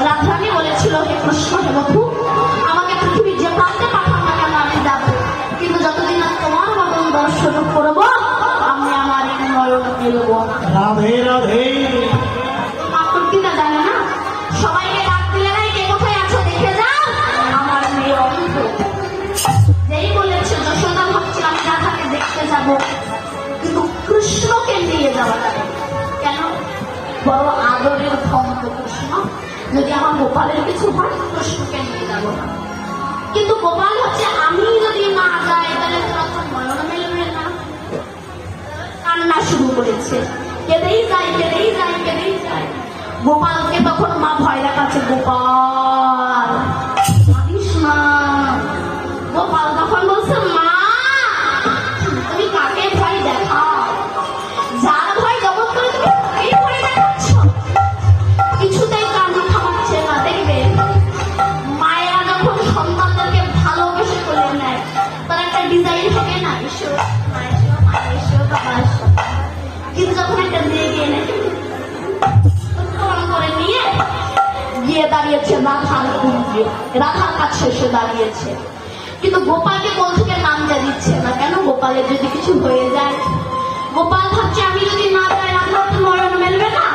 রাধারানী বলেছিল, হে কৃষ্ণ, হে বধূ, আমাকে পৃথিবীর যে প্রান্তে পাঠান না কেন আমি যাব, কিন্তু যতদিন না তোমার মতন দর্শন করবো আমি আমার এই নয়ন মেলব না। রাধে রাধে। মাত্র কিনা জানে না, সবাইকে ডাক দিলে নাই, কে কোথায় আছো দেখে যাও, আমার মেয়ে অন্ধ। যেই বলেছে যশোদা ভাবছিল আমি রাধাকে দেখতে যাব, কিন্তু কৃষ্ণকে নিয়ে যাওয়া যাবে কেন? বড় আদরের ভক্ত কৃষ্ণ, যদি আমার গোপালের কিছু হয় কৃষ্ণকে নিয়ে যাব না। কিন্তু গোপাল হচ্ছে আমি যদি না যাই তাহলে তখন নয়ন মেলবে না। কান্না শুরু করেছে, কেঁদেই যায় কেঁদেই যায় কেঁদেই যায়। গোপালকে তখন মা ভয় দেখাচ্ছে, গোপাল কাঁদিস না। গোপাল তখন বলছে, মা তুমি কাকে ভয় দেখাও? যার ভয় জগৎ করে তুমি তাকেই ভয় দেখাচ্ছ। কিছুতেই কান্না থামাচ্ছে না। দেখবে মায়েরা যখন সন্তানদেরকে ভালোবেসে করে নেয় তার একটা ডিজাইন থাকে না, ঈশ্বর মা এসো, মা এসো, বাবা এসো। কিন্তু যখন একটা মেয়েকে এনে করে নিয়ে গিয়ে দাঁড়িয়েছে রাধার কুঞ্জে, রাধার কাছে এসে দাঁড়িয়েছে, কিন্তু গোপালকে কোন থেকে নামতে দিচ্ছে না। কেন? গোপালের যদি কিছু হয়ে যায়। গোপাল ভাবছে আমি যদি না যাই রাধা তো নয়ন মেলবে না।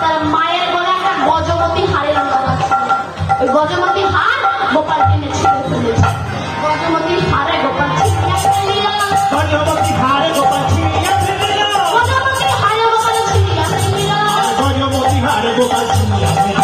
তার মায়ের বলে একটা গজমতি হাড়ের অঙ্গা ছিল, ওই গজমতি হাড় গোপাল টেনে ছিঁড়ে ফেলেছে। গজমতি হাড়ে গোপাল ছিঁড়িয়া ফেলিল, গজমতি হাড়ে গোপাল ছিঁড়িয়া ফেলিল, গজমতি হাড়ে গোপাল ছিঁড়িয়া ফেলিল, গজমতি হাড়ে গোপাল ছিঁড়িয়া ফেলিল।